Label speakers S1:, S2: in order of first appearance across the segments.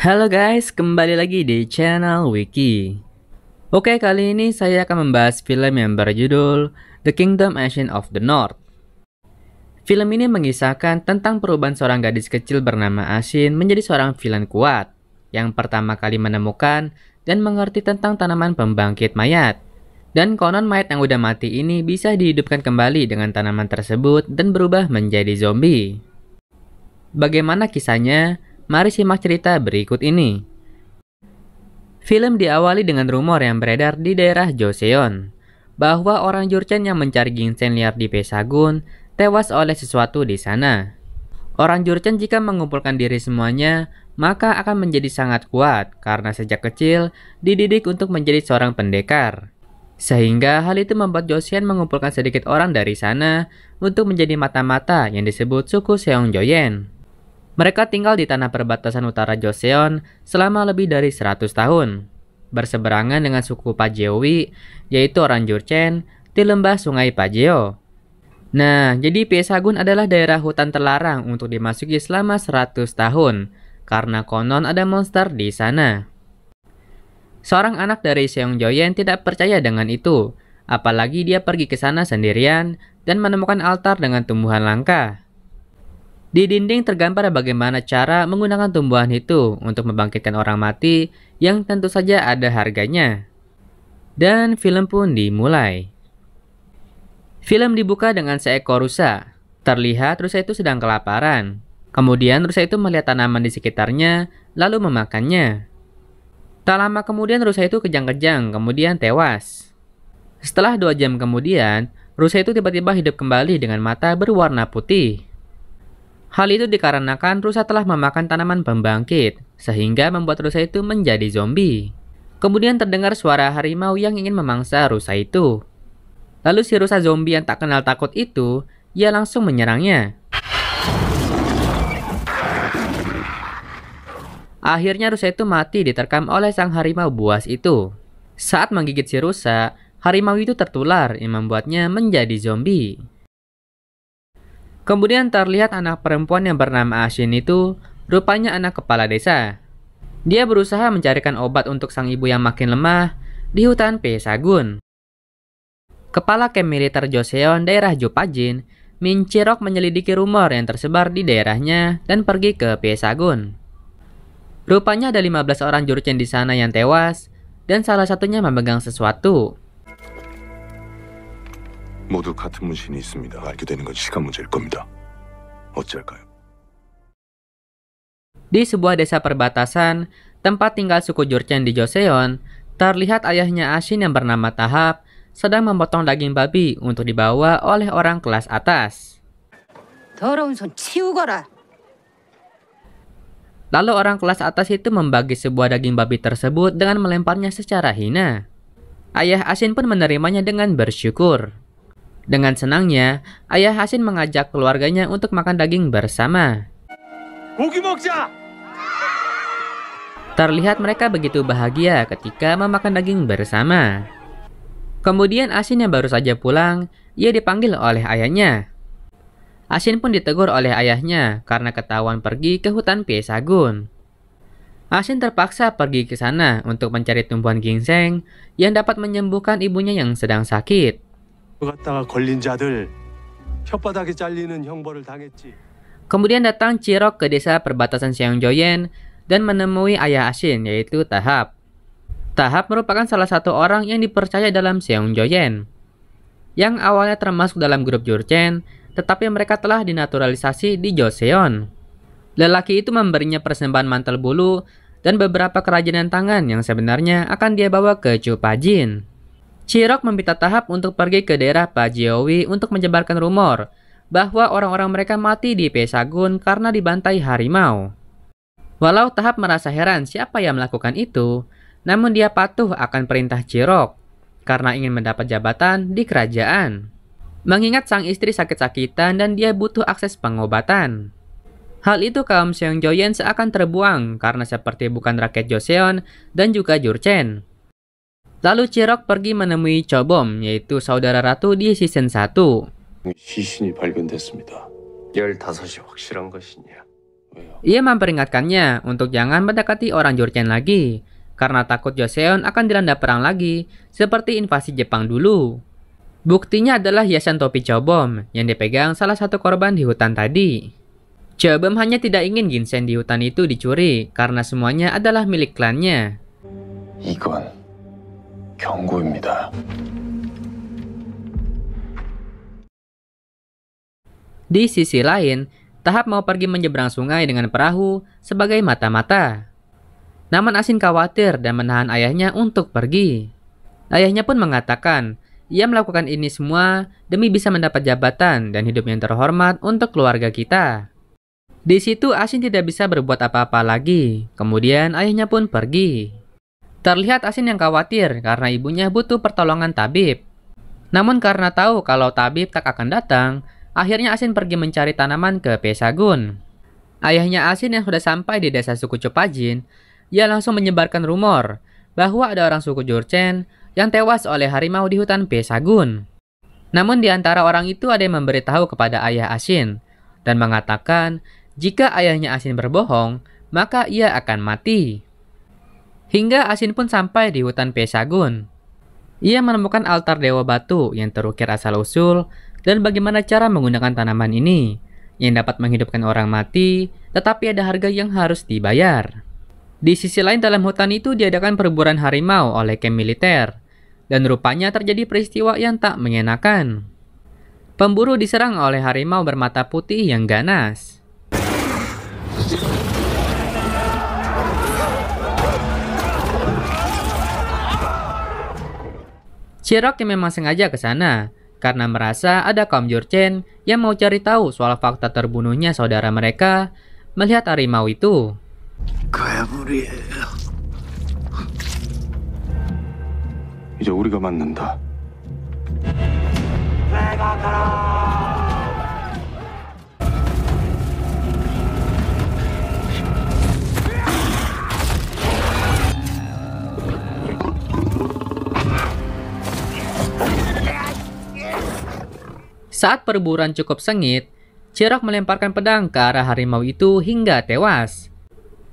S1: Halo guys, kembali lagi di channel Wiki. Oke, kali ini saya akan membahas film yang berjudul The Kingdom Ancient of the North. Film ini mengisahkan tentang perubahan seorang gadis kecil bernama Ashin menjadi seorang villain kuat yang pertama kali menemukan dan mengerti tentang tanaman pembangkit mayat. Dan konon mayat yang udah mati ini bisa dihidupkan kembali dengan tanaman tersebut dan berubah menjadi zombie. Bagaimana kisahnya? Mari simak cerita berikut ini. Film diawali dengan rumor yang beredar di daerah Joseon, bahwa orang Jurchen yang mencari ginseng liar di Pesagun tewas oleh sesuatu di sana. Orang Jurchen jika mengumpulkan diri semuanya, maka akan menjadi sangat kuat karena sejak kecil dididik untuk menjadi seorang pendekar. Sehingga hal itu membuat Joseon mengumpulkan sedikit orang dari sana untuk menjadi mata-mata yang disebut suku Seongjoyen. Mereka tinggal di tanah perbatasan utara Joseon selama lebih dari 100 tahun, berseberangan dengan suku Pajeowi, yaitu orang Jurchen, di lembah sungai Pajeo. Nah, jadi Pesagun adalah daerah hutan terlarang untuk dimasuki selama 100 tahun, karena konon ada monster di sana. Seorang anak dari Seongjoyen tidak percaya dengan itu, apalagi dia pergi ke sana sendirian dan menemukan altar dengan tumbuhan langka. Di dinding tergambar bagaimana cara menggunakan tumbuhan itu untuk membangkitkan orang mati yang tentu saja ada harganya. Dan film pun dimulai. Film dibuka dengan seekor rusa. Terlihat rusa itu sedang kelaparan. Kemudian rusa itu melihat tanaman di sekitarnya, lalu memakannya. Tak lama kemudian rusa itu kejang-kejang, kemudian tewas. Setelah 2 jam kemudian, rusa itu tiba-tiba hidup kembali dengan mata berwarna putih. Hal itu dikarenakan rusa telah memakan tanaman pembangkit, sehingga membuat rusa itu menjadi zombie. Kemudian terdengar suara harimau yang ingin memangsa rusa itu. Lalu si rusa zombie yang tak kenal takut itu, ia langsung menyerangnya. Akhirnya rusa itu mati diterkam oleh sang harimau buas itu. Saat menggigit si rusa, harimau itu tertular yang membuatnya menjadi zombie. Kemudian terlihat anak perempuan yang bernama Ashin itu rupanya anak kepala desa. Dia berusaha mencarikan obat untuk sang ibu yang makin lemah di hutan Pesagun. Kepala kamp militer Joseon daerah Jopajin, Min Chirok menyelidiki rumor yang tersebar di daerahnya dan pergi ke Pesagun. Rupanya ada 15 orang Jurchen di sana yang tewas dan salah satunya memegang sesuatu.
S2: 모두 같은 문신이 있습니다. 알게 되는 건 시간 문제일 겁니다. 어찌할까요?
S1: Di sebuah desa perbatasan, tempat tinggal suku Jurchen di Joseon, terlihat ayahnya Ashin yang bernama Tahap sedang memotong daging babi untuk dibawa oleh orang kelas atas.
S3: 더러운 손 치우거라.
S1: Lalu orang kelas atas itu membagi sebuah daging babi tersebut dengan melemparnya secara hina. Ayah Ashin pun menerimanya dengan bersyukur. Dengan senangnya, ayah Ashin mengajak keluarganya untuk makan daging bersama.
S2: 고기 먹자!
S1: Terlihat mereka begitu bahagia ketika memakan daging bersama. Kemudian Ashin yang baru saja pulang, ia dipanggil oleh ayahnya. Ashin pun ditegur oleh ayahnya karena ketahuan pergi ke hutan Pesagun. Ashin terpaksa pergi ke sana untuk mencari tumbuhan ginseng yang dapat menyembuhkan ibunya yang sedang sakit.
S2: 갔다가 걸린 자들 혓바닥에 잘리는 형벌을 당했지.
S1: Kemudian datang Chirok ke desa perbatasan Seongjoyen dan menemui ayah Ashin, yaitu Tahap. Tahap merupakan salah satu orang yang dipercaya dalam Seongjoyen, yang awalnya termasuk dalam grup Jurchen, tetapi mereka telah dinaturalisasi di Joseon. Lelaki itu memberinya persembahan mantel bulu dan beberapa kerajinan tangan yang sebenarnya akan dia bawa ke Jopajin. Chirok meminta Tahap untuk pergi ke daerah Pajeowi untuk menyebarkan rumor bahwa orang-orang mereka mati di Pesagun karena dibantai harimau. Walau Tahap merasa heran siapa yang melakukan itu, namun dia patuh akan perintah Chirok karena ingin mendapat jabatan di kerajaan. Mengingat sang istri sakit-sakitan dan dia butuh akses pengobatan. Hal itu kaum Seongjoyen seakan terbuang karena seperti bukan rakyat Joseon dan juga Jurchen. Lalu Chirok pergi menemui Chobom, yaitu saudara ratu di season 1.
S2: 시신이 발견됐습니다.
S4: 15이 확실한 것이냐?
S1: Ia memperingatkannya untuk jangan mendekati orang Jurchen lagi, karena takut Joseon akan dilanda perang lagi, seperti invasi Jepang dulu. Buktinya adalah hiasan topi Chobom yang dipegang salah satu korban di hutan tadi. Chobom hanya tidak ingin ginseng di hutan itu dicuri, karena semuanya adalah milik klannya.
S2: 이건 경고입니다.
S1: Di sisi lain, Tahap mau pergi menyeberang sungai dengan perahu sebagai mata-mata. Namun Asin khawatir dan menahan ayahnya untuk pergi. Ayahnya pun mengatakan, ia melakukan ini semua demi bisa mendapat jabatan dan hidup yang terhormat untuk keluarga kita. Di situ Asin tidak bisa berbuat apa-apa lagi. Kemudian ayahnya pun pergi. Terlihat Asin yang khawatir karena ibunya butuh pertolongan tabib. Namun karena tahu kalau tabib tak akan datang, akhirnya Asin pergi mencari tanaman ke Pesagun. Ayahnya Asin yang sudah sampai di desa suku Chopajin, ia langsung menyebarkan rumor bahwa ada orang suku Jurchen yang tewas oleh harimau di hutan Pesagun. Namun di antara orang itu ada yang memberitahu kepada ayah Asin dan mengatakan jika ayahnya Asin berbohong, maka ia akan mati. Hingga Asin pun sampai di hutan Pesagun. Ia menemukan altar dewa batu yang terukir asal-usul dan bagaimana cara menggunakan tanaman ini yang dapat menghidupkan orang mati, tetapi ada harga yang harus dibayar. Di sisi lain dalam hutan itu diadakan perburuan harimau oleh camp militer, dan rupanya terjadi peristiwa yang tak mengenakan. Pemburu diserang oleh harimau bermata putih yang ganas. Chirok yang memang sengaja ke sana karena merasa ada kaum Jurchen yang mau cari tahu soal fakta terbunuhnya saudara mereka melihat harimau itu.
S2: 이제 우리가 맞는다.
S1: Saat perburuan cukup sengit, Chirok melemparkan pedang ke arah harimau itu hingga tewas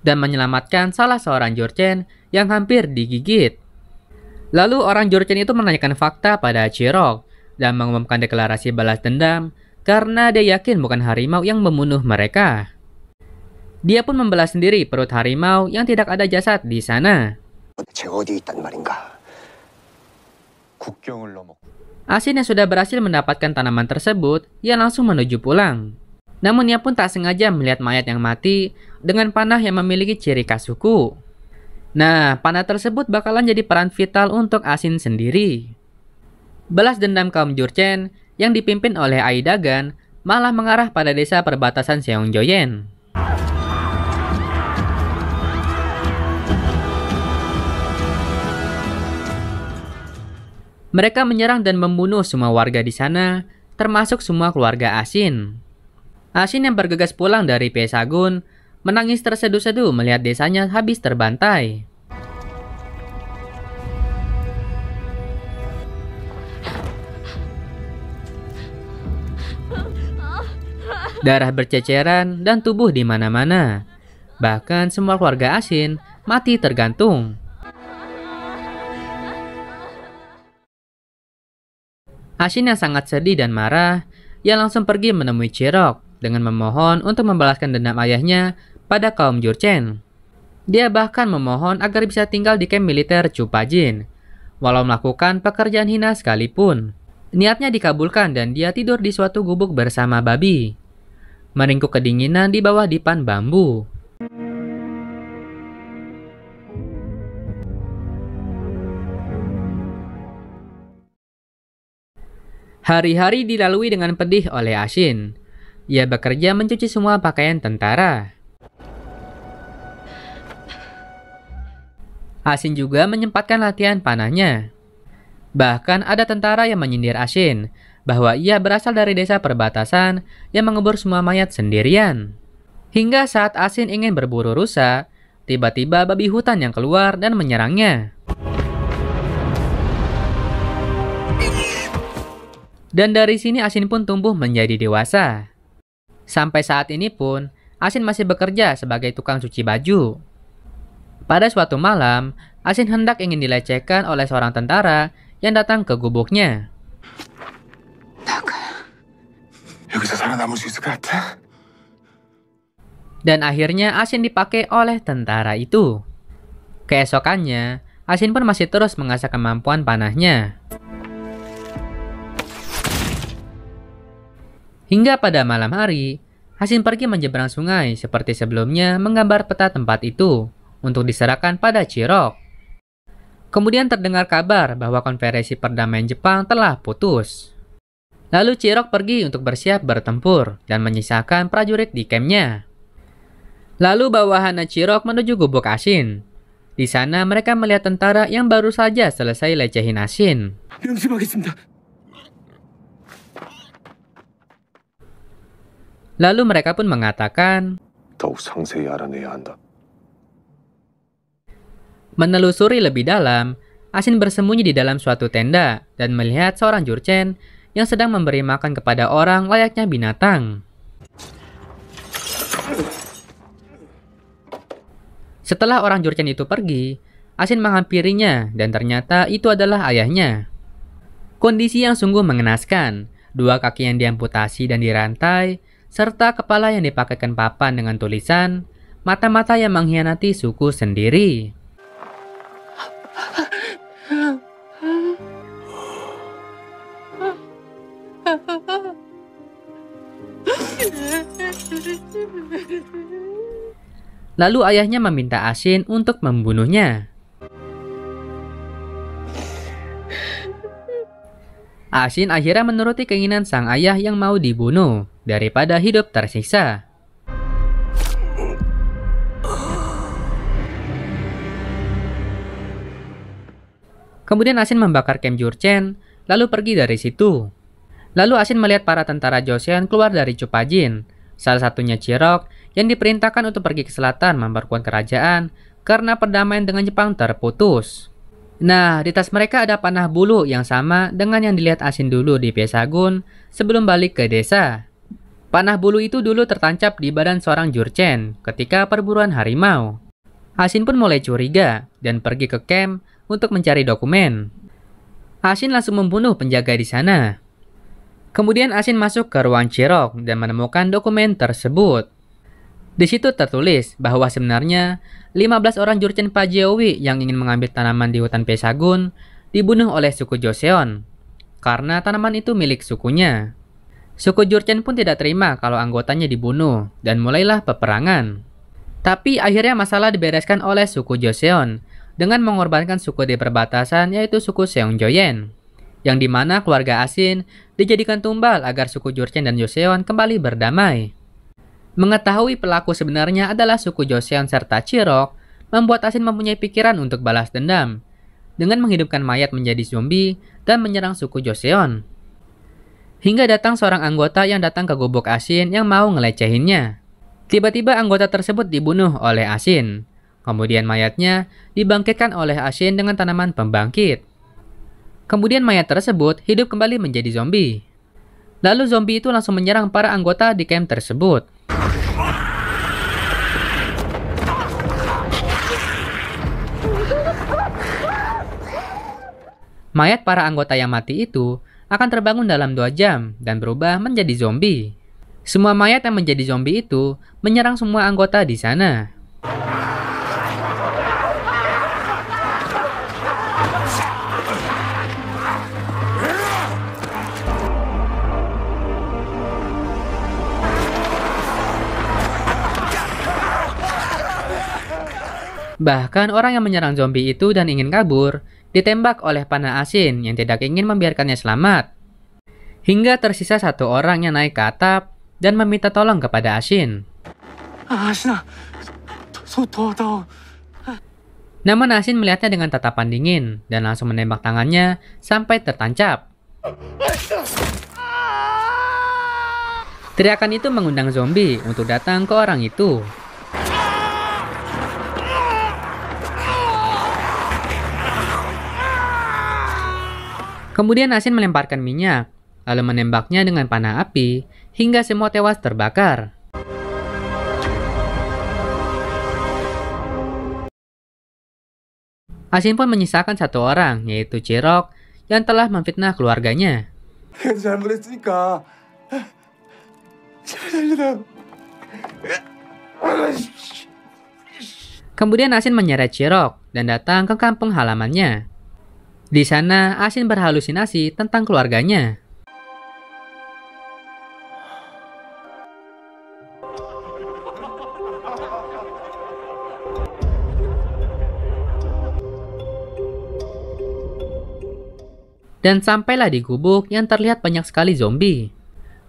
S1: dan menyelamatkan salah seorang Jurchen yang hampir digigit. Lalu orang Jurchen itu menanyakan fakta pada Chirok dan mengumumkan deklarasi balas dendam karena dia yakin bukan harimau yang membunuh mereka. Dia pun membelah sendiri perut harimau yang tidak ada jasad di sana. Asin yang sudah berhasil mendapatkan tanaman tersebut, ia langsung menuju pulang. Namun ia pun tak sengaja melihat mayat yang mati dengan panah yang memiliki ciri khas suku. Nah, panah tersebut bakalan jadi peran vital untuk Asin sendiri. Balas dendam kaum Jurchen yang dipimpin oleh Ai Dagan malah mengarah pada desa perbatasan Seongjoyen. Mereka menyerang dan membunuh semua warga di sana, termasuk semua keluarga Asin. Asin yang bergegas pulang dari Pesagun, menangis terseduh-seduh melihat desanya habis terbantai. Darah berceceran dan tubuh di mana-mana. Bahkan semua keluarga Asin mati tergantung. Asin yang sangat sedih dan marah, ia langsung pergi menemui Chirok dengan memohon untuk membalaskan dendam ayahnya pada kaum Jurchen. Dia bahkan memohon agar bisa tinggal di kamp militer Chopajin, walau melakukan pekerjaan hina sekalipun. Niatnya dikabulkan dan dia tidur di suatu gubuk bersama babi, meringkuk kedinginan di bawah dipan bambu. Hari-hari dilalui dengan pedih oleh Asin. Ia bekerja mencuci semua pakaian tentara. Asin juga menyempatkan latihan panahnya. Bahkan ada tentara yang menyindir Asin bahwa ia berasal dari desa perbatasan yang mengubur semua mayat sendirian. Hingga saat Asin ingin berburu rusa, tiba-tiba babi hutan yang keluar dan menyerangnya. Dan dari sini Asin pun tumbuh menjadi dewasa. Sampai saat ini pun, Asin masih bekerja sebagai tukang cuci baju. Pada suatu malam, Asin hendak ingin dilecehkan oleh seorang tentara yang datang ke gubuknya.
S2: 여기서 살아남을 수 있을 것 같아?
S1: Dan akhirnya Asin dipakai oleh tentara itu. Keesokannya, Asin pun masih terus mengasah kemampuan panahnya. Hingga pada malam hari, Asin pergi menyeberang sungai seperti sebelumnya menggambar peta tempat itu untuk diserahkan pada Chirok. Kemudian terdengar kabar bahwa konferensi perdamaian Jepang telah putus. Lalu Chirok pergi untuk bersiap bertempur dan menyisakan prajurit di kampnya. Lalu bawahan Chirok menuju gubuk Asin. Di sana mereka melihat tentara yang baru saja selesai lecehin Asin.
S2: 명심하겠습니다.
S1: Lalu mereka pun mengatakan,
S2: 더욱 상세히 알아내야 한다.
S1: menelusuri lebih dalam, Asin bersembunyi di dalam suatu tenda dan melihat seorang jurchen yang sedang memberi makan kepada orang layaknya binatang. Setelah orang jurchen itu pergi, Asin menghampirinya dan ternyata itu adalah ayahnya. Kondisi yang sungguh mengenaskan, 2 kaki yang diamputasi dan dirantai, serta kepala yang dipakaikan papan dengan tulisan, mata-mata yang mengkhianati suku sendiri. Lalu ayahnya meminta Asin untuk membunuhnya. Asin akhirnya menuruti keinginan sang ayah yang mau dibunuh daripada hidup tersiksa. Kemudian Asin membakar camp Jurchen, lalu pergi dari situ. Lalu Asin melihat para tentara Joseon keluar dari Chupajin, salah satunya Chirok yang diperintahkan untuk pergi ke selatan memperkuat kerajaan karena perdamaian dengan Jepang terputus. Nah, di tas mereka ada panah bulu yang sama dengan yang dilihat Asin dulu di Piesagun sebelum balik ke desa. Panah bulu itu dulu tertancap di badan seorang Jurchen ketika perburuan harimau. Asin pun mulai curiga dan pergi ke camp untuk mencari dokumen. Asin langsung membunuh penjaga di sana. Kemudian Asin masuk ke ruang Chirok dan menemukan dokumen tersebut. Di situ tertulis bahwa sebenarnya 15 orang Jurchen Pajeowi yang ingin mengambil tanaman di hutan Piesagun dibunuh oleh suku Joseon karena tanaman itu milik sukunya. Suku Jurchen pun tidak terima kalau anggotanya dibunuh dan mulailah peperangan. Tapi akhirnya masalah dibereskan oleh suku Joseon dengan mengorbankan suku di perbatasan yaitu suku Seongjoyen, yang dimana keluarga Asin dijadikan tumbal agar suku Jurchen dan Joseon kembali berdamai. Mengetahui pelaku sebenarnya adalah suku Joseon serta Chirok, membuat Asin mempunyai pikiran untuk balas dendam dengan menghidupkan mayat menjadi zombie dan menyerang suku Joseon. Hingga datang seorang anggota yang datang ke gubuk Asin yang mau ngelecehinnya. Tiba-tiba anggota tersebut dibunuh oleh Asin. Kemudian mayatnya dibangkitkan oleh Asin dengan tanaman pembangkit. Kemudian mayat tersebut hidup kembali menjadi zombie. Lalu zombie itu langsung menyerang para anggota di camp tersebut. Mayat para anggota yang mati itu akan terbangun dalam 2 jam dan berubah menjadi zombie. Semua mayat yang menjadi zombie itu menyerang semua anggota di sana. Bahkan orang yang menyerang zombie itu dan ingin kabur, ditembak oleh panah Asin yang tidak ingin membiarkannya selamat. Hingga tersisa 1 orang yang naik ke atap dan meminta tolong kepada Asin. Namun Asin melihatnya dengan tatapan dingin dan langsung menembak tangannya sampai tertancap. Teriakan itu mengundang zombie untuk datang ke orang itu. Kemudian Asin melemparkan minyak, lalu menembaknya dengan panah api hingga semua tewas terbakar. Asin pun menyisakan satu orang, yaitu Chirok, yang telah memfitnah keluarganya.
S2: 내가 잘못했으니까 제발 살려다오.
S1: Kemudian Asin menyeret Chirok dan datang ke kampung halamannya. Di sana, Asin berhalusinasi tentang keluarganya. Dan sampailah di gubuk yang terlihat banyak sekali zombie.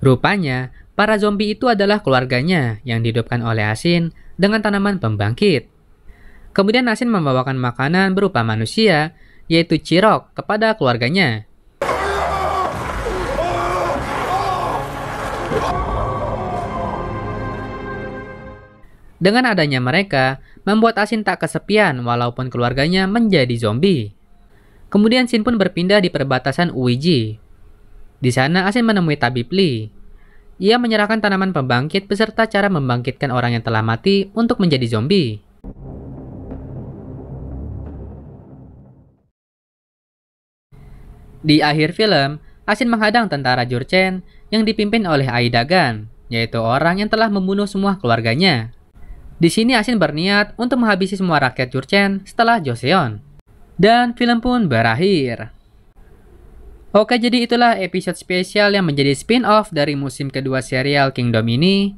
S1: Rupanya, para zombie itu adalah keluarganya yang dihidupkan oleh Asin dengan tanaman pembangkit. Kemudian Asin membawakan makanan berupa manusia, yaitu Chirok, kepada keluarganya. Dengan adanya mereka, membuat Asin tak kesepian walaupun keluarganya menjadi zombie. Kemudian Shin pun berpindah di perbatasan Uiji. Di sana Asin menemui tabib Lee. Ia menyerahkan tanaman pembangkit beserta cara membangkitkan orang yang telah mati untuk menjadi zombie. Di akhir film, Asin menghadang tentara Jurchen yang dipimpin oleh Ai Dagan, yaitu orang yang telah membunuh semua keluarganya. Di sini Asin berniat untuk menghabisi semua rakyat Jurchen setelah Joseon. Dan film pun berakhir. Oke, jadi itulah episode spesial yang menjadi spin-off dari musim kedua serial Kingdom ini.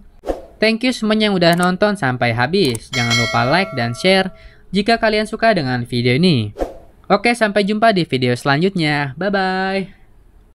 S1: Thank you semuanya yang udah nonton sampai habis. Jangan lupa like dan share jika kalian suka dengan video ini. Oke, sampai jumpa di video selanjutnya. Bye-bye.